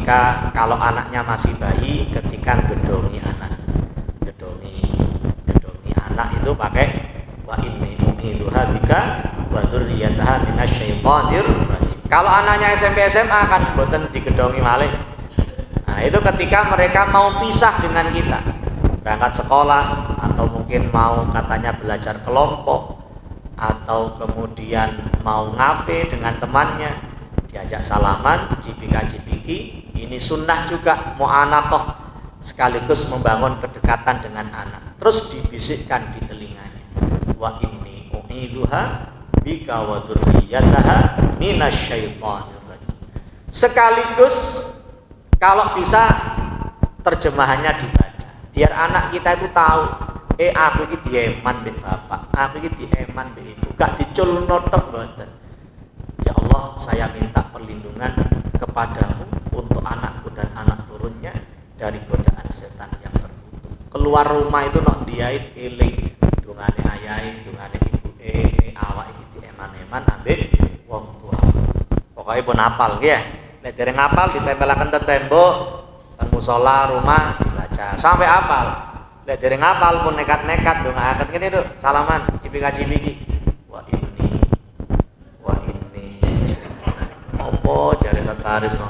ketika kalau anaknya masih bayi, ketika gedongi anak itu pakai wa inni u'idzuha bika wa dzurriyyataha minasyaitonir rajim. Kalau anaknya SMP SMA kan boten digedongi malih. Nah, itu ketika mereka mau pisah dengan kita, berangkat sekolah atau mungkin mau katanya belajar kelompok atau kemudian mau ngafe dengan temannya, diajak salaman, cipika-cipiki, ini sunnah juga mu'anaqah, sekaligus membangun kedekatan dengan anak. Terus dibisikkan di telinganya, wa inni u'idzuha bika wa dzurriyyataha minasyaitonir rajim. Sekaligus kalau bisa terjemahannya dibaca, biar anak kita itu tahu, aku iki dieman mbek bapak, aku iki dieman mbek ibu, gak diculno tok mboten. Ya Allah, saya minta perlindungan kepadamu untuk anakku dan anak turunnya dari godaan setan yang terkutuk. Keluar rumah itu nok diait eling dungane ayahe, dungane ibuke, awak iki dieman-eman ambek wong tua. Pokoke pun hafal nggih ya. Nek dereng hafal ditempelaken ten tembok, ten musala rumah dibaca sampai hafal. Nek dereng hafal pun nekat-nekat ndongaaken kene Duk, salaman cipika-cipiki. Apa jare sataris no.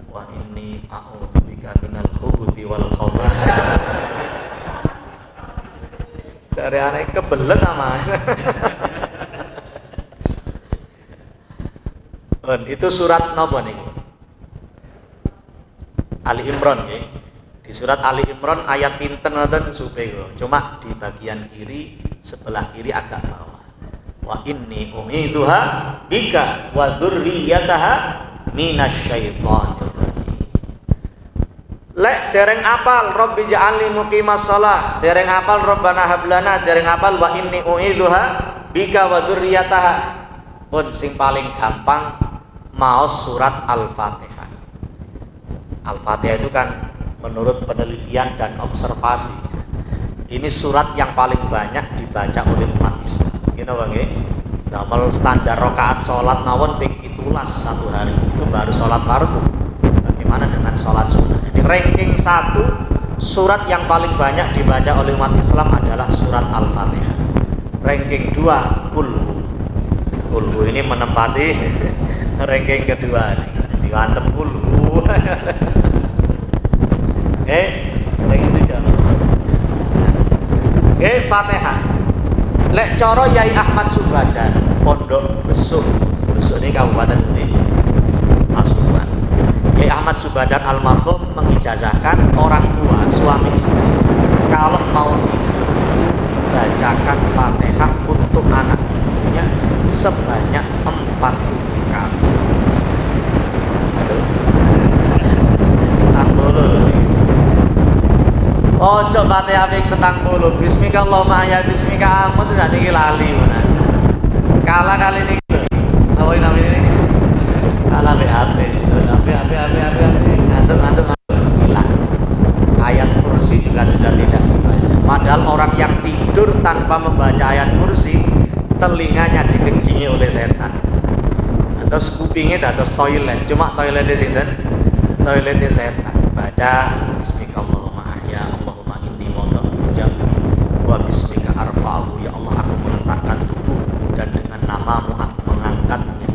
Wa inni a'udzubika minal khubuthi wal khabath. Jare aneh kebelet ama. Itu surat napa niku? Ali Imran nggih. Di surat Ali Imran ayat pinten ngoten supaya cuma di bagian kiri, sebelah kiri agak bawah. Wa inni u'idzuha bika wa dzurriyyataha minasyaitonir rajim. Lek dereng apal Rabbi ja'alni muqimas shalah, dereng apal Rabbana hab lana, dereng apal wa inni u'idzuha bika wa dzurriyyataha. Pun sing paling gampang maos surat Al-Fatihah. Al-Fatihah itu kan menurut penelitian dan observasi, ini surat yang paling banyak dibaca oleh umat Islam. Gini bang ya, dalam standar rakaat sholat mawon ping 17 satu hari itu baru sholat fardu. Bagaimana dengan sholat sunnah? Jadi ranking 1 surat yang paling banyak dibaca oleh umat Islam adalah surat Al-Fatihah. Ranking 2 Kulhu ini menempati ranking kedua nih. Diwantem Kulhu. Ranking 3. Fatihah. Lek coro Yai Ahmad Subadan, Pondok Besuk ini Kabupaten Pasuruan. Yai Ahmad Subadan almarhum mengijazahkan orang tua suami istri kalau mau tidur bacakan Fatihah untuk anak cucunya sebanyak 40 kali. Aduh. Ojo Fatihah ping 40. Bismika Allahumma ya bismika amut sak niki lali menan. Kalah kali niki. Apa namanya ini? Kalah HP. Ngantuk hilang. Ayat kursi juga sudah tidak dibaca. Padahal orang yang tidur tanpa membaca ayat kursi, telinganya dikencingi oleh setan. Terus kupingnya dados toilet. Cuma toiletnya sinten? Toiletnya setan. Baca bismika Allahumma ya Allahumma inni wada'tu jambi wa bismika arfa'u, ya Allah aku meletakkan tubuhku dan dengan namamu aku mengangkatnya.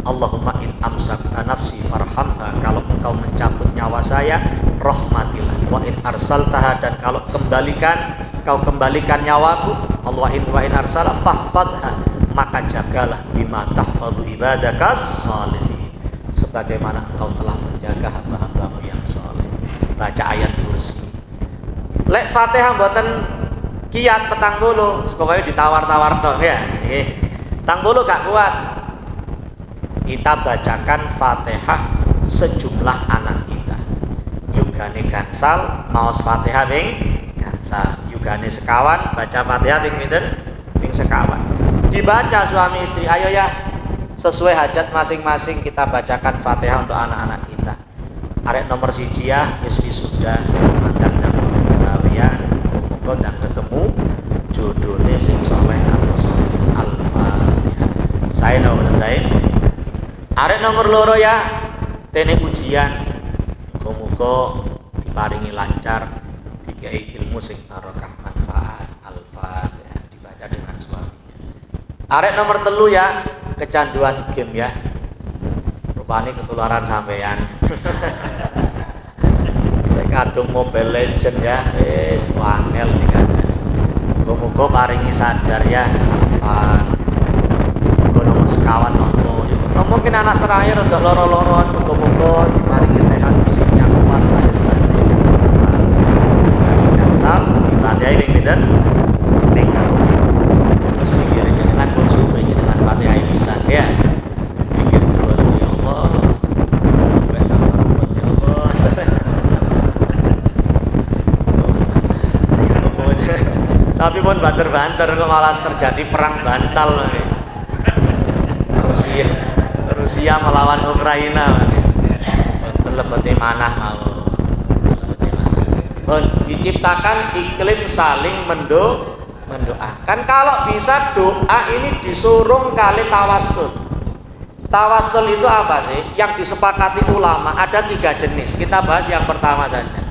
Allahumma in amsakta nafsi farhamha, kalau engkau mencabut nyawa saya rahmatilah. Wa in arsaltaha, dan kalau kau kembalikan nyawaku, Allah wa in arsala fahfadha, maka jagalah bima tahfadhu ibadakas shalihin, sebagaimana engkau telah menjaga hamba-hambamu yang saleh. Baca ayat kursi. Lek Fatihah mboten kiat 40, pokoknya ditawar-tawar dong ya. Petang bulu gak kuat. Kita bacakan Fatihah sejumlah anak kita. Yugane gansal maos Fatihah ping gansal. Yugane sekawan baca Fatihah ping pinten? Ping sekawan. Dibaca suami istri, ayo ya, sesuai hajat masing-masing kita bacakan Fatihah untuk anak-anak kita. Arek nomor siji ya, wis wisuda, mantan dan gawian, muga dan ketemu jodohnya sing soleh atau soleh. Al-Fatihah. Saya nomor saya. Arek nomor loro ya, tene ujian, muga diparingi lancar, dikai ilmu sing barokah manfaat. Al-Fatihah dibaca dengan suaminya. Arek nomor 3 ya, kecanduan game ya. Rupane ketularan sampean. Lek kadung Mobile Legend ya, wis wangel iki kan. Muga-muga paringi sadar ya. Al-Fatihah. Muga nomor sekawan nomor. Mungkin anak terakhir untuk loro-loron, muga-muga paringi sehat fisiknya kuat lahir batin. Kangsal Fatihah ping pinten? Ping kangsal. Terus pikirnya dengan konsumen dengan Fatihah bisa ya. Pikir dulu ya Allah. Ya Allah. Tapi pun banter-banter kok malah terjadi perang bantal nih. Rusia melawan Ukraina. Lebete manah mau. Diciptakan iklim saling mendoakan. Kalau bisa doa ini disuruh kali tawassul. Tawassul itu apa sih? Yang disepakati ulama ada 3 jenis. Kita bahas yang pertama saja.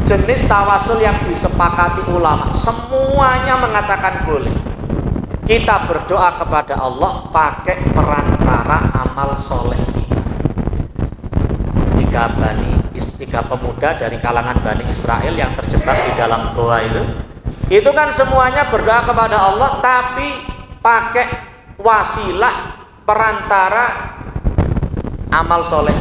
Jenis tawassul yang disepakati ulama semuanya mengatakan boleh. Kita berdoa kepada Allah pakai perantara amal soleh. 3 pemuda dari kalangan Bani Israel yang terjebak di dalam goa itu kan semuanya berdoa kepada Allah tapi pakai wasilah perantara amal soleh,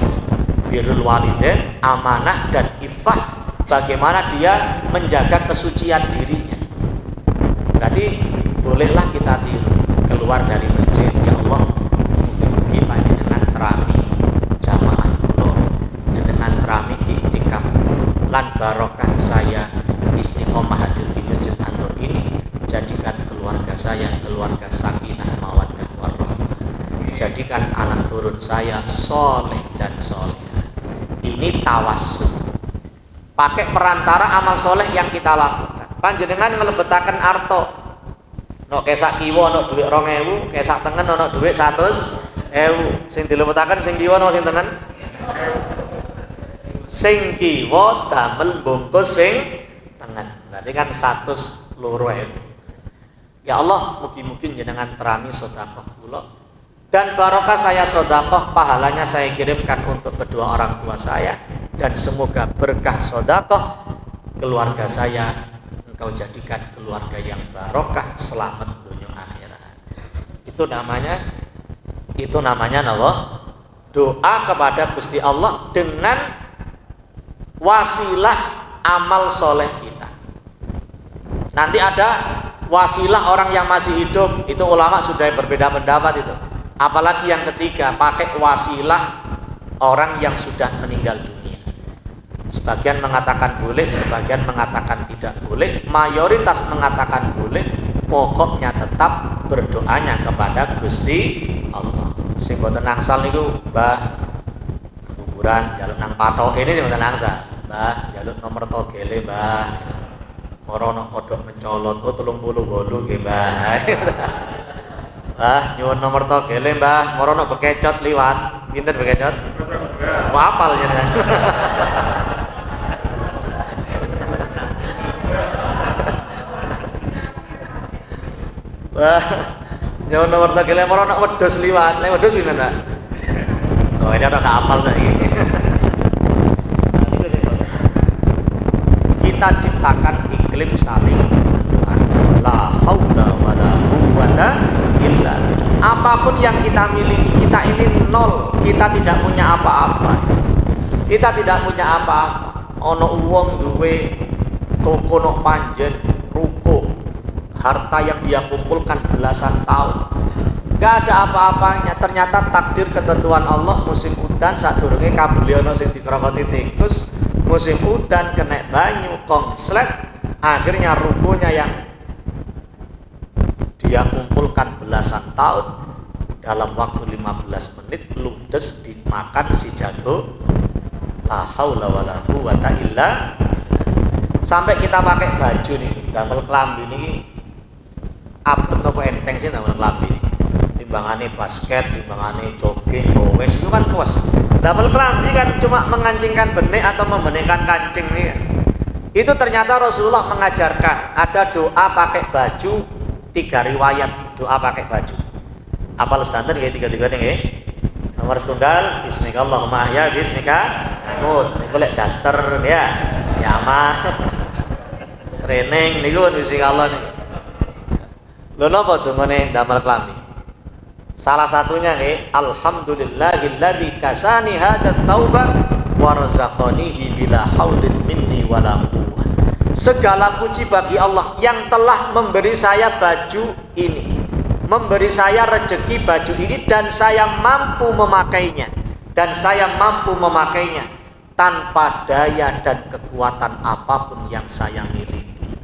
birrul walidain, amanah dan ifah. Bagaimana dia menjaga kesucian dirinya. Berarti bolehlah kita tiru keluar dari masjid, ya Allah mungkin panjenengan terami jamaah kula, jenengan terami iktikaf lan barokah saya istiqomah hadir di Masjid An-Nur ini, jadikan keluarga saya keluarga sakinah mawaddah warahmah, jadikan anak turun saya soleh dan solehah. Ini tawassul pakai perantara amal soleh yang kita lakukan. Panjenengan ngelebetaken arto no kesak kiwa no duit 2.000, kesak tengen no duit 100.000. Sing dilebetaken sing kiwa no sing tengen, sing kiwa damel bungkus sing tengen. Berarti kan 100 loro. Ya Allah, mugi-mugi jenengan terami sedekah kula dan barokah saya sedekah, pahalanya saya kirimkan untuk kedua orang tua saya, dan semoga berkah sedekah keluarga saya Engkau jadikan keluarga yang barokah, selamat dunia akhirat. Itu namanya doa kepada Gusti Allah dengan wasilah amal soleh kita. Nanti ada wasilah orang yang masih hidup, itu ulama sudah berbeda pendapat itu. Apalagi yang ketiga, pakai wasilah orang yang sudah meninggal dunia. Sebagian mengatakan boleh, sebagian mengatakan tidak boleh, mayoritas mengatakan boleh. Pokoknya tetap berdoanya kepada Gusti Allah. Sing boten angsal niku Mbah kuburan jaluk nang patok ini sing boten angsal. Mbah jaluk nomor togele Mbah. Morono kodok mencolot 38 nggih Mbah. Mbah nyuwun nomor togele Mbah, morono bekecot liwat. Pinten bekecot? Wah apal jenengan. Wah, nyuwun nomor togele morono wedhus liwat. Lek wedhus pinten, Pak? Oh, ini ada kapal saiki. Kita ciptakan iklim saling mendoa. La haula wala quwwata illa billah. Apapun yang kita miliki, kita ini nol. Kita tidak punya apa-apa. Kita tidak punya apa-apa. Ono wong duwe toko nok panjen, ruko, harta yang dia kumpulkan belasan tahun, gak ada apa-apanya. Ternyata takdir ketentuan Allah, musim udan sadurunge kabeliono sing dikrokoti tikus, musim udan kena banyu kongslet, akhirnya rukonya yang dia kumpulkan belasan tahun dalam waktu 15 menit ludes dimakan si jago. La haula wala quwwata illa. Sampai kita pakai baju nih, damel klambi nih abot apa enteng sih damel klambi nih. timbangane basket, timbangane jogging, gowes itu kan kuas. Damel kelambi kan cuma mengancingkan benik atau membenekkan kancing nih. Itu ternyata Rasulullah mengajarkan ada doa pakai baju, 3 riwayat doa pakai baju. Apal standar kayak 3-3 nih. Nomor setunggal, Bismika Allahumma ahya, Bismika amut. Ini boleh daster ya, yama, training nih gue Bismika Allah nih. Lho napa dungane damel kelambi? Salah satunya nih, alhamdulillahilladzi kasani hadat taubah warzaqanihi bila haulin minni wala quwwah. Segala puji bagi Allah yang telah memberi saya baju ini, memberi saya rezeki baju ini, dan saya mampu memakainya, tanpa daya dan kekuatan apapun yang saya miliki.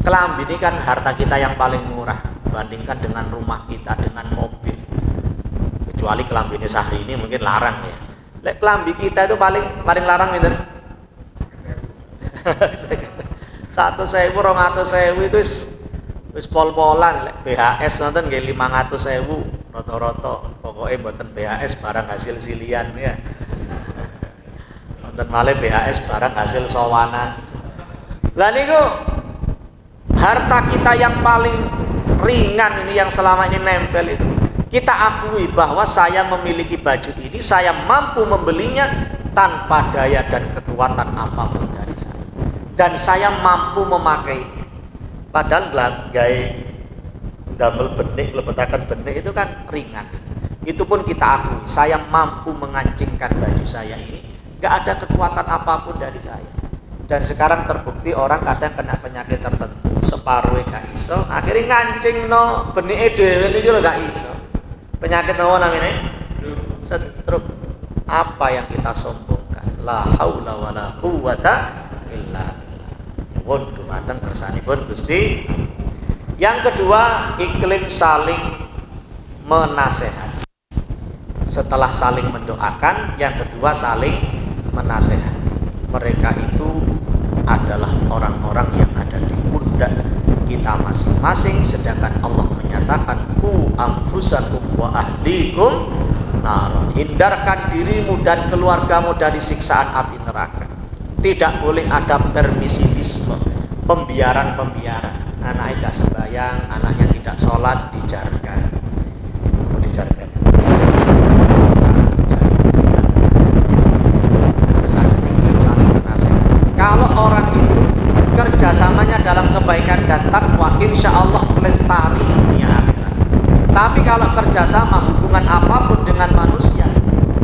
Kelambi ini kan harta kita yang paling murah bandingkan dengan rumah kita, dengan mobil. Kecuali kelambi ini Sahri ini mungkin larang ya. Lek kelambi kita itu paling larang gitu. 100.000, 200.000 itu wis pol-polan. Lek BHS nonton nggih 500.000 rata-rata. Pokoknya mboten BHS barang hasil silian ya. Nonton malih BHS barang hasil sowanan. Lah niku harta kita yang paling ringan ini, yang selama ini nempel itu, kita akui bahwa saya memiliki baju ini, saya mampu membelinya tanpa daya dan kekuatan apapun dari saya, dan saya mampu memakainya. Padahal gaya damel benik, lebetakan benik itu kan ringan. Itu pun kita akui, saya mampu mengancingkan baju saya ini, gak ada kekuatan apapun dari saya. Dan sekarang terbukti orang kadang kena penyakit tertentu, separuhnya gak iso, akhirnya ngancing no benike dhewe iki lho gak iso. Penyakit apa namanya? Stroke. Apa yang kita sombongkan? La haula wala quwwata illa billah. Pun dumateng kersanipun Gusti. Yang kedua, iklim saling menasehati. Setelah saling mendoakan, yang kedua saling menasehati. Mereka itu adalah orang-orang yang ada di pundak kita masing-masing, sedangkan Allah menyatakan ku anfusakum wa ahlikum nar. Hindarkan dirimu dan keluargamu dari siksaan api neraka. Tidak boleh ada permisivisme, pembiaran. Anaknya tidak sembahyang, anaknya tidak sholat, dijarkan. Kalau orang itu kerjasamanya dalam kebaikan dan takwa, insya Allah lestari dunia akhirat. Tapi kalau kerjasama hubungan apapun dengan manusia,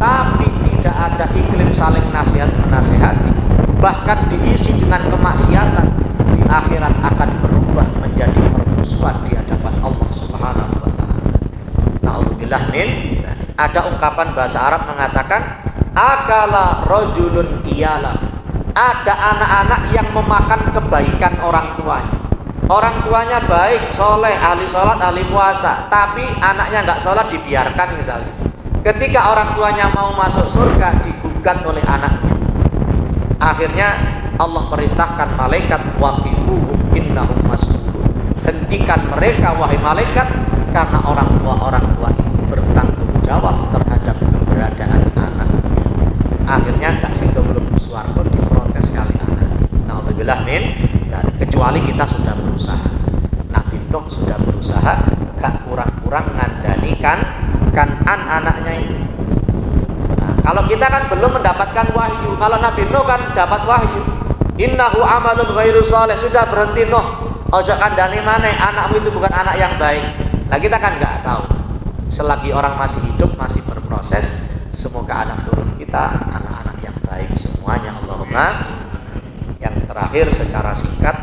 tapi tidak ada iklim saling menasehati, bahkan diisi dengan kemaksiatan, di akhirat akan berubah menjadi permusuhan di hadapan Allah Subhanahu wa Ta'ala. Na'udzubillah min. Ada ungkapan bahasa Arab mengatakan, akala rajulun iyala. Ada anak-anak yang memakan kebaikan orang tuanya. Orang tuanya baik, soleh, ahli sholat, ahli puasa, tapi anaknya nggak sholat, dibiarkan misalnya. Ketika orang tuanya mau masuk surga, digugat oleh anaknya. Akhirnya Allah perintahkan malaikat, waqifuhum innahum mas'ulun. Hentikan mereka wahai malaikat, karena orang tua itu bertanggung jawab terhadap keberadaan anaknya. Akhirnya gak sido belum suarga diprotes kali anak. Na'udzubillah min. Kecuali kita sudah berusaha. Nabi Nuh sudah berusaha, gak kurang-kurang ngandanikan anaknya ini. Nah, kalau kita kan belum mendapatkan wahyu. Kalau Nabi Nuh kan dapat wahyu. Innahu amalun ghairu shalih. Sudah berhenti Nuh. Ojo kandani maneh, anakmu itu bukan anak yang baik. Nah kita kan nggak tahu. Selagi orang masih hidup, masih berproses, semoga anak turun kita anak-anak yang baik semuanya. Allahumma. Yang terakhir secara singkat,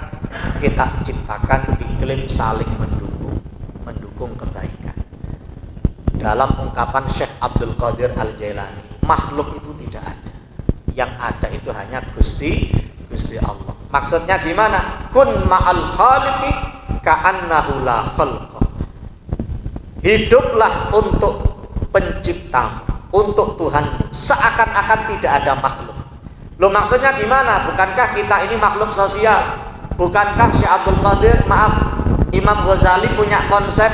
kita ciptakan iklim saling mendukung kebaikan. Dalam ungkapan Syekh Abdul Qadir Al-Jailani, makhluk itu tidak ada. Yang ada itu hanya Gusti Allah. Maksudnya gimana? Kun ma'al khaliqi ka'annahu la khalqa. Hiduplah untuk penciptamu, untuk Tuhan, seakan-akan tidak ada makhluk. Loh maksudnya gimana? Bukankah kita ini makhluk sosial? Bukankah Syekh Abdul Qadir, Imam Ghazali punya konsep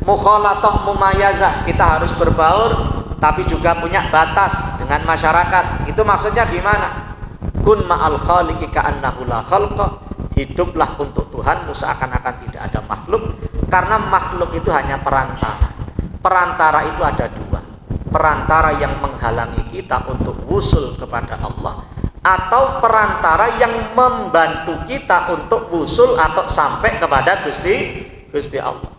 Mukhalatah mumayazah, kita harus berbaur tapi juga punya batas dengan masyarakat. Itu maksudnya gimana? Kun ma'al khaliqi ka'annahu la khalqa, hiduplah untuk Tuhanmu seakan-akan tidak ada makhluk, karena makhluk itu hanya perantara. Perantara itu ada dua, perantara yang menghalangi kita untuk wusul kepada Allah, atau perantara yang membantu kita untuk wusul atau sampai kepada Gusti Allah.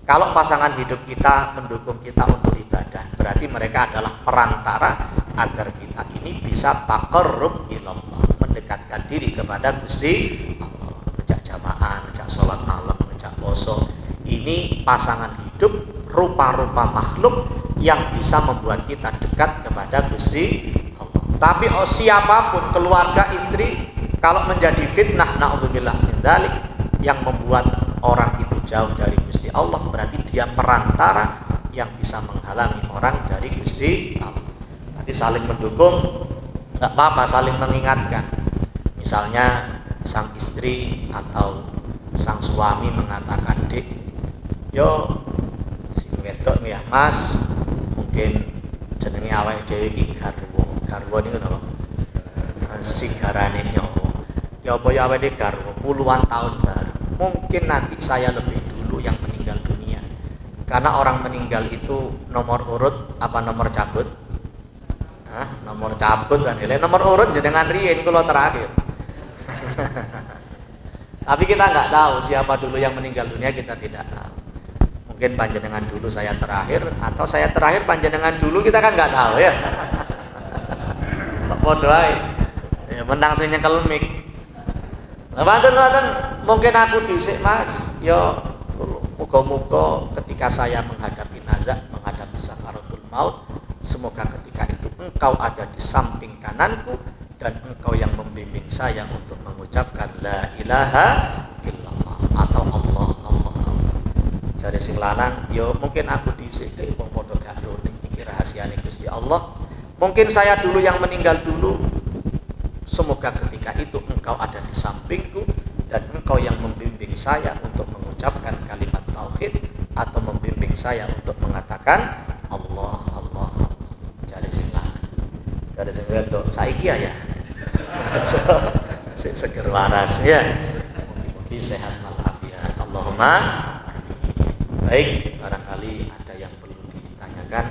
Kalau pasangan hidup kita mendukung kita untuk ibadah, berarti mereka adalah perantara agar kita ini bisa taqarrub ilallah, mendekatkan diri kepada Gusti Allah. Ngejak jamaah, ngejak sholat malam, ngejak poso. Ini pasangan hidup, rupa-rupa makhluk yang bisa membuat kita dekat kepada Gusti Allah. Tapi siapapun, keluarga, istri, kalau menjadi fitnah, na'udzubillah min dzalik, yang membuat orang itu jauh dari Gusti Allah, berarti dia perantara yang bisa menghalangi orang dari Gusti Allah. Nanti saling mendukung, nggak apa-apa, saling mengingatkan. Misalnya sang istri atau sang suami mengatakan, "Dik, yo si wedok ya Mas, mungkin jenenge awake dhewe iki garwa niku napa? Sigarane nyowo. Ya apa ya awake garwa puluhan tahun baru. Mungkin nanti saya lebih dulu yang meninggal dunia." Karena orang meninggal itu nomor urut apa nomor cabut? Nomor cabut kan, nomor urut jenengan riyen kula terakhir. Tapi kita nggak tahu siapa dulu yang meninggal dunia, kita tidak tahu. Mungkin panjenengan dulu saya terakhir, atau saya terakhir panjenengan dulu, kita kan nggak tahu ya. Podo ae. Ya menang sing nyekel mik. Waten mungkin aku dhisik Mas. Yo muga-muga ketika saya menghadapi nazak, menghadapi sakaratul maut, semoga ketika itu engkau ada di samping kananku dan engkau yang membimbing saya untuk mengucapkan la ilaha illallah atau Allah. Jare sing lanang, yo mungkin aku dhisik wong padha gak ro iki rahasiane Gusti Allah. Mungkin saya dulu yang meninggal dulu. Semoga ketika itu engkau ada di sampingku dan engkau yang membimbing saya untuk mengucapkan kalimat tauhid atau membimbing saya untuk mengatakan Allah. Jare sing lanang. Jare sing wedok saiki ya. Seger waras ya. Mugi-mugi sehat walafiat. Allahumma amin. Baik, barangkali ada yang perlu ditanyakan.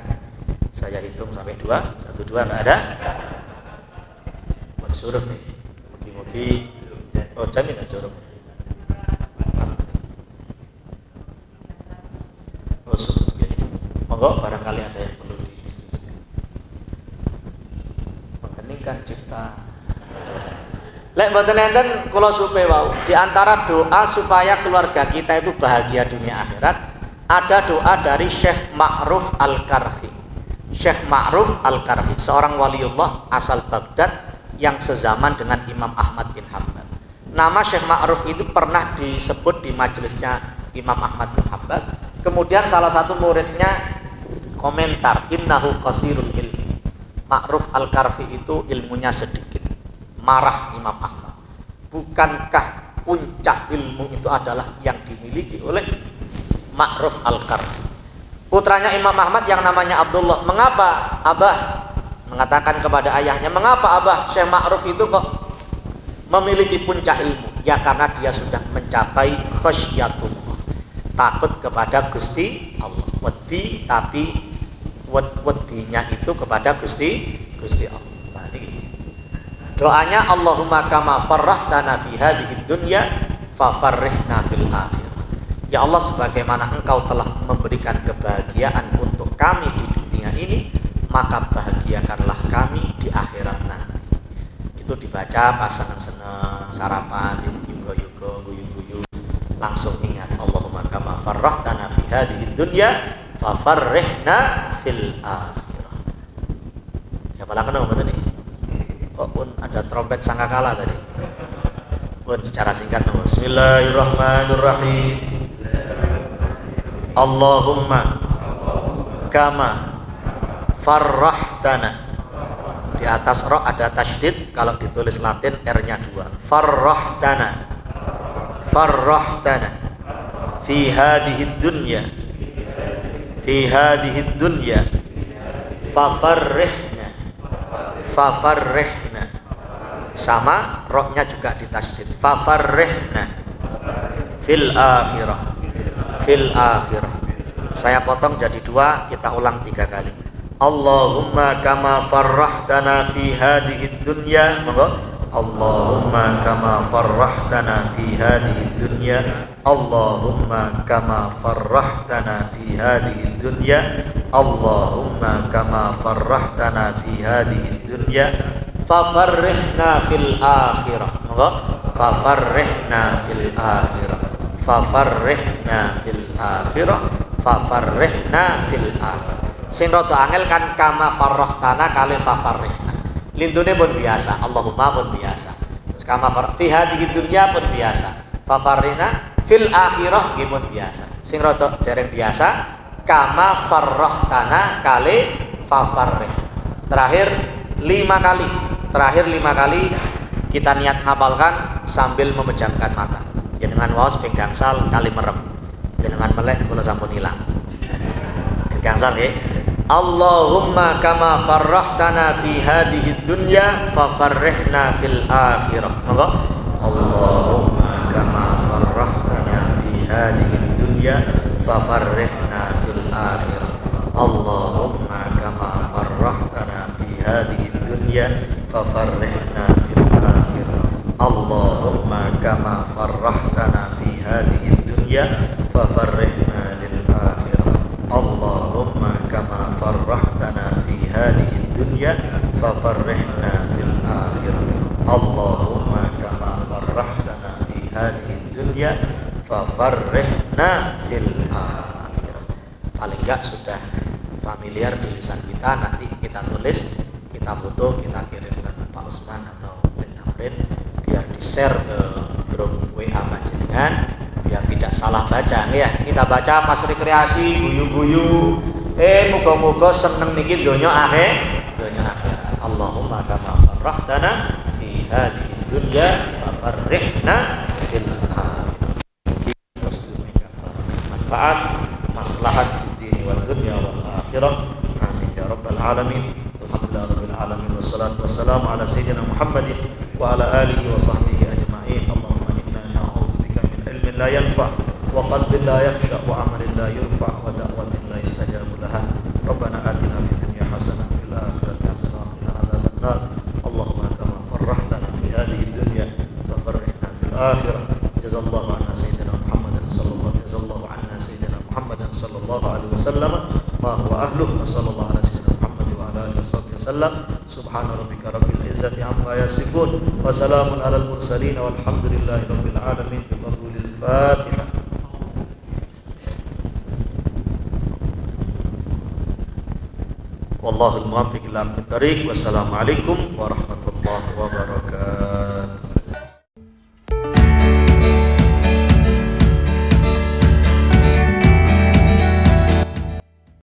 Saya hitung sampai 2. 1, 2 enggak ada. Suruh nih. Mugi-mugi jamin enggak suruh. Monggo barangkali ada yang perlu didiskusikan. Mengheningkan cipta. Lek mboten enten kula supe wau, di antara doa supaya keluarga kita itu bahagia dunia akhirat, ada doa dari Syekh Ma'ruf Al-Karhi. Syekh Ma'ruf Al-Karhi, seorang waliullah asal Baghdad yang sezaman dengan Imam Ahmad bin Hanbal. Nama Syekh Ma'ruf itu pernah disebut di majelisnya Imam Ahmad bin Hanbal. Kemudian salah satu muridnya komentar, innahu qasirul ilmi. Ma'ruf Al-Karhi itu ilmunya sedikit. Marah Imam Ahmad. Bukankah puncak ilmu itu adalah yang dimiliki oleh Ma'ruf Al-Karhi? Putranya Imam Ahmad yang namanya Abdullah, mengapa Abah, mengatakan kepada ayahnya, mengapa Abah Syekh Ma'ruf itu kok memiliki puncak ilmu? Ya karena dia sudah mencapai khasyatullah, takut kepada Gusti Allah. Wedi, tapi wedinya itu kepada Gusti Allah. Doanya Allahumma kama farrahtana fi hadhihi dunya fafarrihna fil akhirah. Ya Allah, sebagaimana engkau telah memberikan kebahagiaan untuk kami di dunia ini, maka bahagiakanlah kami di akhirat nanti. Itu dibaca pas seneng-seneng, sarapan, yugo-yugo, guyu-guyu, langsung ingat Allahumma kama farrahtana fi hadhihi dunya fafarrihna fil akhirah. Siapa lah kenal betul nih? Kok pun ada trompet sangkakala tadi. Pun secara singkat, Bismillahirrahmanirrahim. Allahumma kama farrahtana. Di atas ra ada tasydid, kalau ditulis Latin R-nya 2. Farrahtana fi hadhihi dunya fi hadhihi dunya fafarrihna. Fafarrihna. Sama rohnya juga ditasydid. Fafarrihna fil akhirah. Fil akhirah. Saya potong jadi 2, kita ulang 3 kali. Allahumma kama farrahtana fi hadhihi dunya. Monggo. Allahumma kama farrahtana fi hadhihi dunya. Allahumma kama farrahtana fi hadhihi dunya. Allahumma kama farrahtana fi hadhihi dunya fafarrihna fil akhirah. Monggo. Fafarrihna fil akhirah. Fafarrihna fil akhirah. Fafarrihna fil akhirah. Sing rada angel kan kama farrahtana kali fafarrihna. Lindune pun biasa, Allahumma pun biasa. Terus kama fi hadhihi dunya pun biasa. Fafarrihna fil akhirah nggih pun biasa. Sing rada dereng biasa kama farrahtana kali fafarrih. Terakhir 5 kali. Terakhir 5 kali kita niat ngapalkan sambil memejamkan mata. Jenengan waos ping gangsal kali merem. Jenengan melek kula sampun ilang. Gangsal nggih. Allahumma kama farrahtana fi hadhihi dunya fafarrihna fil akhirah. Monggo. Allahumma kama farrahtana fi hadhihi dunya fafarrihna fil akhirah. Allahumma kama farrahtana fi hadhihi dunya fafarrihna fil akhirah. Allahumma kama farrahtana fi hadhihi dunya fafarrihna lil akhirah. Allahumma kama farrahtana fi hadhihi dunya fafarrihna fil akhirah. Allahumma kama farrahtana fi hadhihi dunya fafarrihna fil akhirah. Paling enggak sudah familiar di lisan kita, nanti kita tulis, kita foto, kita kirimkan Pak Usman atau Pak Tamrin biar di-share ke grup WA panjenengan biar tidak salah baca ya. Kita baca pas rekreasi guyu-guyu muga-muga seneng niki donya akhirat. Allahumma kama farrahtana fi hadhihi dunya fafarrihna fil akhirah. Manfaat maslahat fid wal dunya wal akhirah. Amin ya rabbal alamin. Alhamdulillahirabbil alamin wassalatu wassalamu ala sayyidina Muhammadin wa ala alihi wa sahbihi ajma'in. Allahumma inna na'udzubika min ilmin la yanfa' wa qalbin la yakhsha wa amalin la yurfa' wa da'watin la yustajabu laha. Rabbana atina fid dunya hasanah wa fil akhirati hasanah wa qina adzaban nar. Allahumma kama farrahtana fi hadhihi dunya fafarrihna fil akhirah. Jazallahu anna sayyidina Muhammadan sallallahu alaihi wasallam ma huwa ahluhu wa sallallahu ala sayyidina Muhammad wa ala alihi wasallam. Subhana rabbika rabbil izzati amma yasifun wa salamun alal mursalin walhamdulillahi rabbil alamin. Bi qabulil Fatihah. Wallahul muwaffiq ila aqwamit thariq. Wassalamualaikum warahmatullahi wabarakatuh.